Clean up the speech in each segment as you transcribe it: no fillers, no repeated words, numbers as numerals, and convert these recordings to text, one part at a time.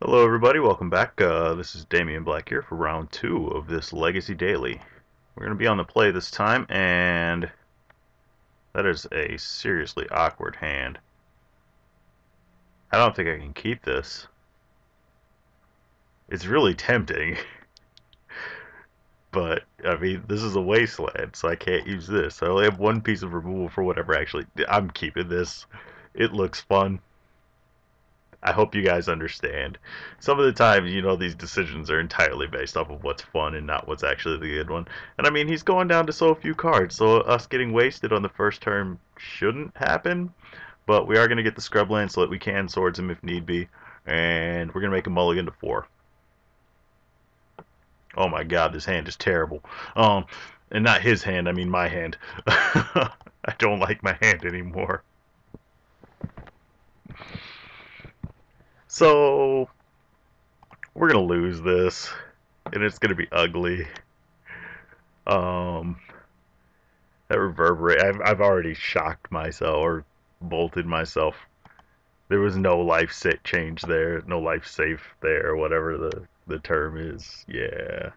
Hello everybody, welcome back. This is Damionblackgear for round 2 of this Legacy Daily. We're going to be on the play this time, and that is a seriously awkward hand. I don't think I can keep this. It's really tempting, but I mean, this is a wasteland, so I can't use this. I only have one piece of removal for whatever actually. I'm keeping this. It looks fun. I hope you guys understand. Some of the times, these decisions are entirely based off of what's fun and not what's actually the good one. And I mean, he's going down to so few cards, so us getting wasted on the first turn shouldn't happen. But we are going to get the scrubland so that we can swords him if need be. And we're going to make a mulligan to 4. Oh my god, this hand is terrible. And not his hand, I mean my hand. I don't like my hand anymore. So, we're going to lose this. And it's gonna be ugly. Um, that reverberate. I've already shocked myself or bolted myself. There was no life set change there, no life safe there, whatever the term is. Yeah,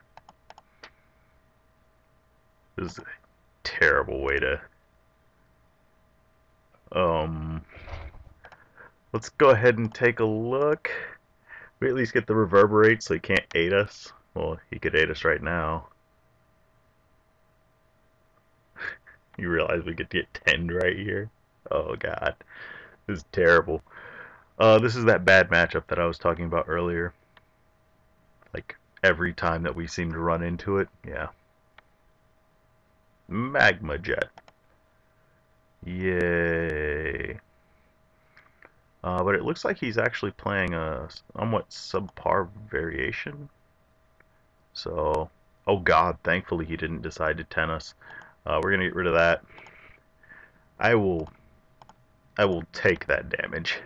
this is a terrible way to. Um, let's go ahead and take a look. We at least get the reverberate, so he can't aid us. Well, he could aid us right now. You realize we get to get 10 right here? Oh god, this is terrible. This is that bad matchup that I was talking about earlier. Like, every time that we seem to run into it. Yeah. Magma Jet. Yay. But it looks like he's actually playing a somewhat subpar variation. So, oh god, thankfully he didn't decide to 10 us. We're gonna get rid of that. I will take that damage.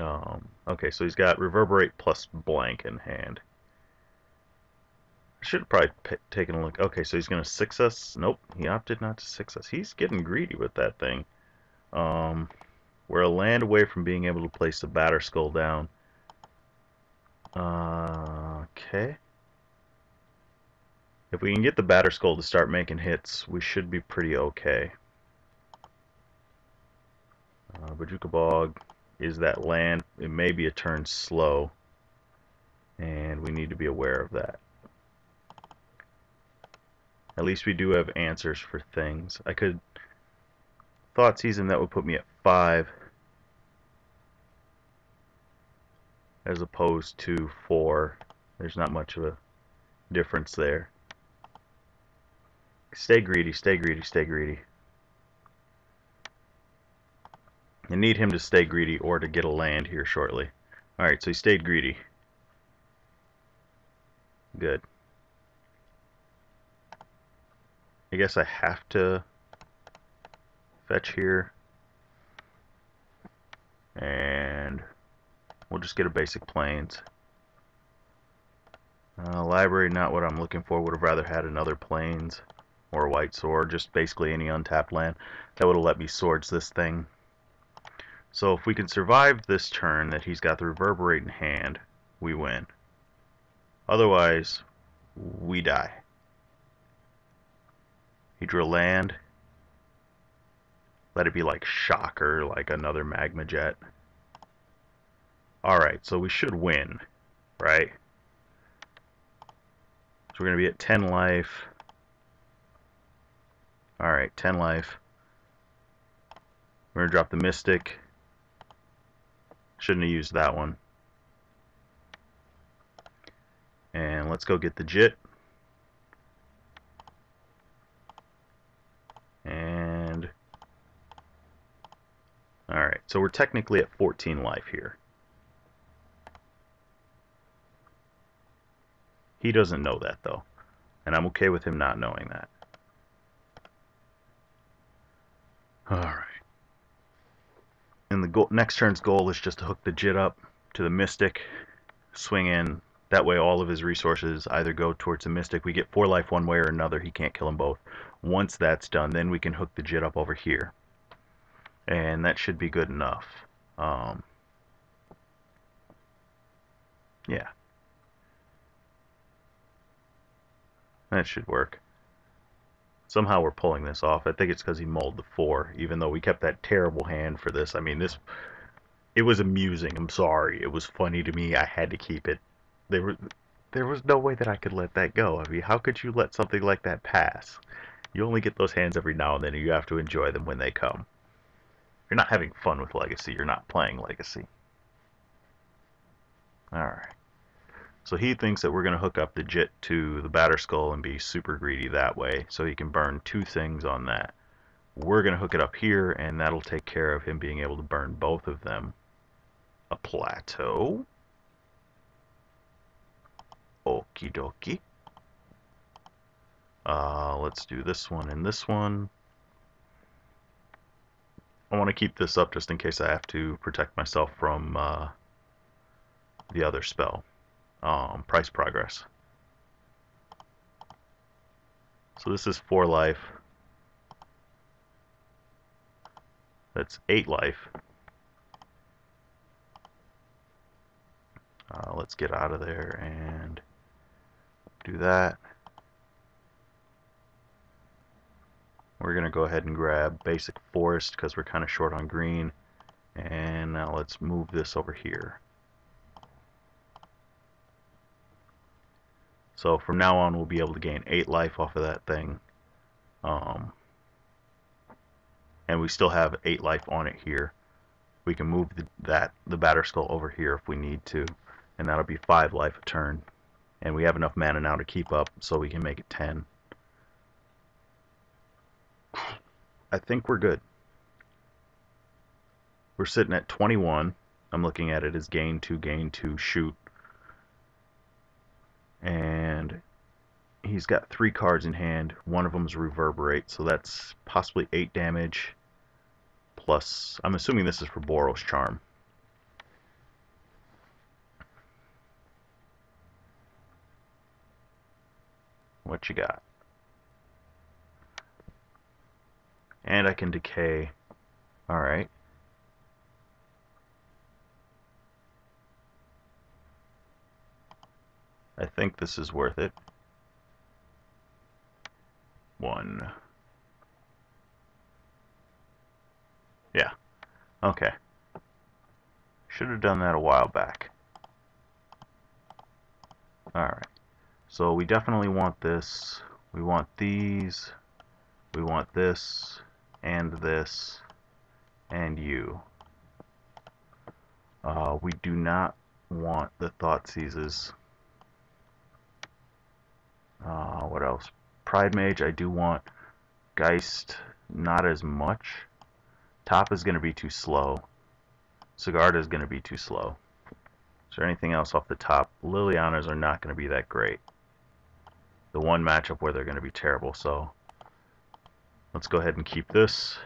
Okay, so he's got Reverberate plus blank in hand. I should have probably taken a look. Okay, so he's going to 6 us. Nope, he opted not to 6 us. He's getting greedy with that thing. We're a land away from being able to place the Batter Skull down. Okay. If we can get the Batter Skull to start making hits, we should be pretty okay. Bajuka Bog is that land. It may be a turn slow, and we need to be aware of that. At least we do have answers for things. I could thought season that would put me at 5 as opposed to 4. There's not much of a difference there. Stay greedy, stay greedy, stay greedy. I need him to stay greedy or to get a land here shortly. Alright, so he stayed greedy. Good. I guess I have to fetch here. And we'll just get a basic plains. Library, not what I'm looking for. Would have rather had another plains or a white sword. Just basically any untapped land. That would have let me swords this thing. So if we can survive this turn that he's got the reverberate in hand, we win. Otherwise, we die. He drew a land. Let it be like Shocker, like another Magma Jet. Alright, so we should win, right? So we're going to be at 10 life. Alright, 10 life. We're going to drop the Mystic. Shouldn't have used that one. And let's go get the Jit. And alright, so we're technically at 14 life here. He doesn't know that though, and I'm okay with him not knowing that. Alright. And the next turn's goal is just to hook the Jit up to the Mystic, swing in. That way all of his resources either go towards the Mystic. We get 4 life one way or another. He can't kill them both. Once that's done, then we can hook the Jit up over here. And that should be good enough. Yeah, that should work. Somehow we're pulling this off. I think it's because he mulled the 4, even though we kept that terrible hand for this. I mean, it was amusing. I'm sorry. It was funny to me. I had to keep it. There were, there was no way that I could let that go. I mean, how could you let something like that pass? You only get those hands every now and then, and you have to enjoy them when they come. You're not having fun with Legacy. You're not playing Legacy. Alright. So he thinks that we're going to hook up the Jit to the Batter Skull and be super greedy that way, so he can burn 2 things on that. We're going to hook it up here, and that'll take care of him being able to burn both of them. A plateau. Okie dokie. Let's do this one and this one. I want to keep this up just in case I have to protect myself from the other spell. Price progress. So this is 4 life. That's 8 life. Let's get out of there and do that. We're going to go ahead and grab basic forest because we're kind of short on green. And now let's move this over here. So from now on we'll be able to gain 8 life off of that thing. And we still have 8 life on it here. We can move the Batter Skull over here if we need to. And that'll be 5 life a turn. And we have enough mana now to keep up so we can make it 10. I think we're good. We're sitting at 21. I'm looking at it as gain 2, shoot. And he's got 3 cards in hand. One of them is Reverberate, so that's possibly 8 damage. Plus, I'm assuming this is for Boros Charm. What you got? And I can decay. Alright. I think this is worth it. 1. Yeah. Okay. Should have done that a while back. Alright. So we definitely want this. We want these. We want this. And this. And you. We do not want the Thoughtseizes. What else? Pride Mage, I do want. Geist, not as much. Top is going to be too slow. Sigarda is going to be too slow. Is there anything else off the top? Lilianas are not going to be that great. The one matchup where they're going to be terrible, so let's go ahead and keep this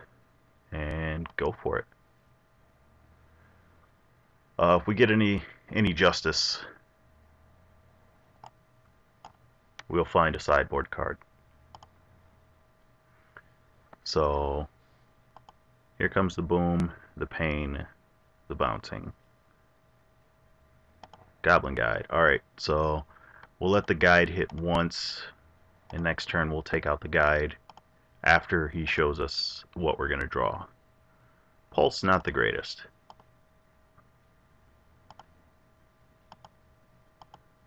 and go for it. If we get any justice, we'll find a sideboard card. So here comes the boom, the pain, the bouncing. Goblin Guide. Alright, so we'll let the guide hit once, and next turn we'll take out the guide after he shows us what we're going to draw. Pulse, not the greatest.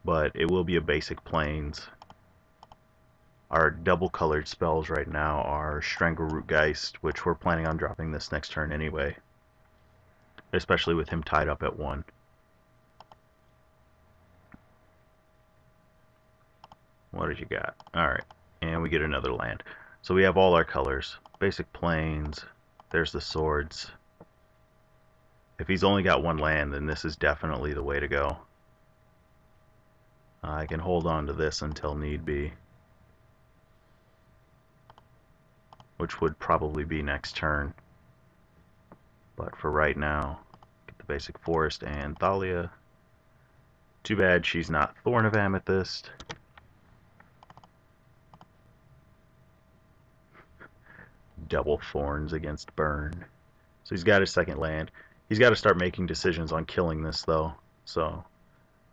But it will be a basic plains. Our double colored spells right now are Strangleroot Geist, which we're planning on dropping this next turn anyway. Especially with him tied up at 1. What did you got? Alright, and we get another land. So we have all our colors. Basic plains. There's the swords. If he's only got 1 land, then this is definitely the way to go. I can hold on to this until need be, which would probably be next turn. But for right now, get the basic forest and Thalia. Too bad she's not Thorn of Amethyst. Double thorns against burn. So he's got his second land. He's got to start making decisions on killing this though. So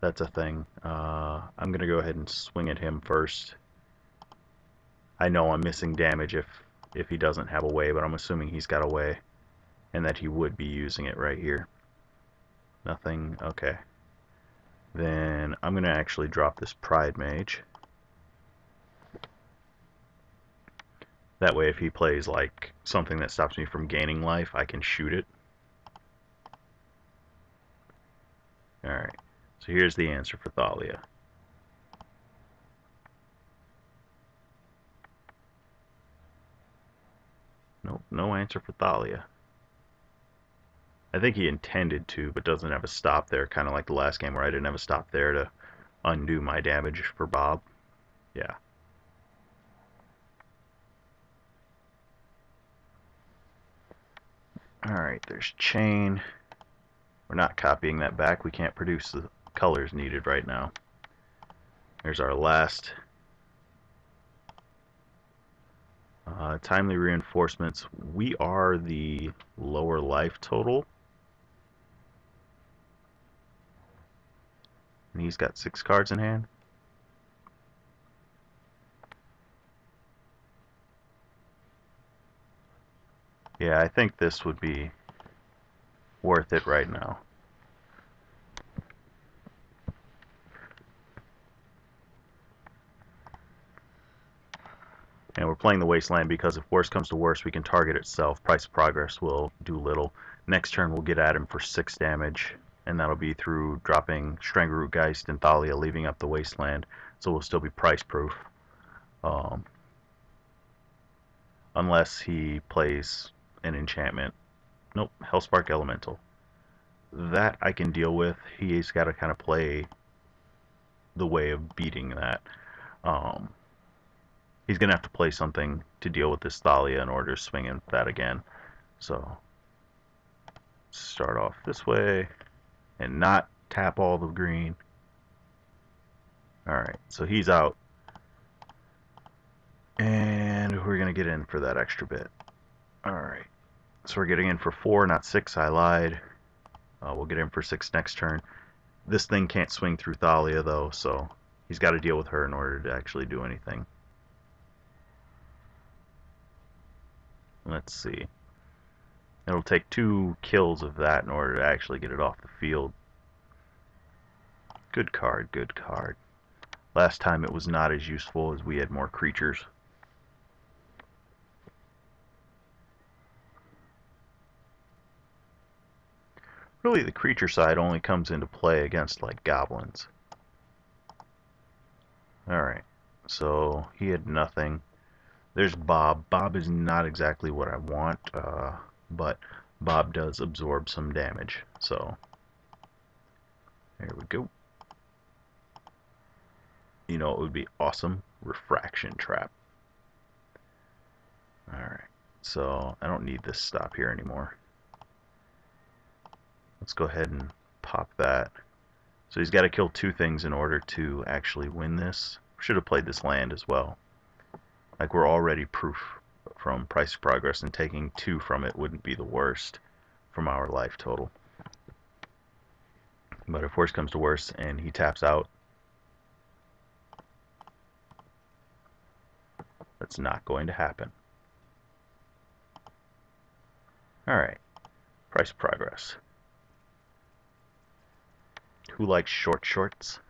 that's a thing. I'm going to go ahead and swing at him first. I know I'm missing damage if he doesn't have a way, but I'm assuming he's got a way, and that he would be using it right here. Nothing? Okay. Then I'm going to actually drop this Pride Mage. That way if he plays like something that stops me from gaining life, I can shoot it. Alright, so here's the answer for Thalia. Nope, no answer for Thalia. I think he intended to, but doesn't have a stop there, kind of like the last game where I didn't have a stop there to undo my damage for Bob. Yeah. Alright, there's Chain. We're not copying that back. We can't produce the colors needed right now. There's our last. Timely reinforcements. We are the lower life total. And he's got 6 cards in hand. Yeah, I think this would be worth it right now. And we're playing the Wasteland because if worse comes to worse, we can target itself. Price of Progress will do little. Next turn, we'll get at him for 6 damage, and that'll be through dropping Strangleroot Geist and Thalia, leaving up the Wasteland, so we'll still be price proof. Unless he plays an enchantment. Nope, Hellspark Elemental. That I can deal with. He's got to kind of play the way of beating that. He's going to have to play something to deal with this Thalia in order to swing in that again. So, start off this way and not tap all the green. Alright, so he's out. And we're going to get in for that extra bit. Alright, so we're getting in for 4, not 6. I lied. We'll get in for 6 next turn. This thing can't swing through Thalia, though, so he's got to deal with her in order to actually do anything. Let's see. It'll take 2 kills of that in order to actually get it off the field. Good card, good card. Last time it was not as useful as we had more creatures. Really, the creature side only comes into play against, like, goblins. Alright, so he had nothing. There's Bob. Bob is not exactly what I want, but Bob does absorb some damage. So, there we go. You know, it would be awesome. Refraction Trap. Alright, so I don't need this stop here anymore. Let's go ahead and pop that. So he's got to kill 2 things in order to actually win this. Should have played this land as well. Like, we're already proof from Price of Progress, and taking 2 from it wouldn't be the worst from our life total. But if worse comes to worse and he taps out, that's not going to happen. Alright, Price of Progress. Who likes short shorts?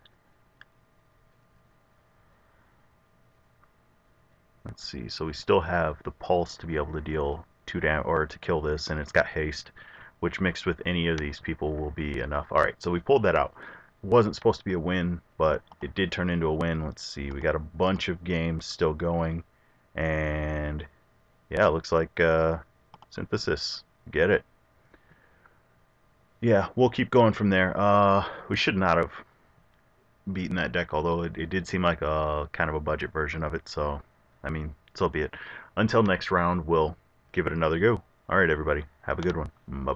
Let's see, so we still have the pulse to be able to deal 2 damage, or to kill this, and it's got haste, which mixed with any of these people will be enough. Alright, so we pulled that out. Wasn't supposed to be a win, but it did turn into a win. Let's see, we got a bunch of games still going, and yeah, it looks like Synthesis. Get it. Yeah, we'll keep going from there. We should not have beaten that deck, although it did seem like a kind of a budget version of it, so I mean, so be it. Until next round, we'll give it another go. Alright, everybody. Have a good one. Bye.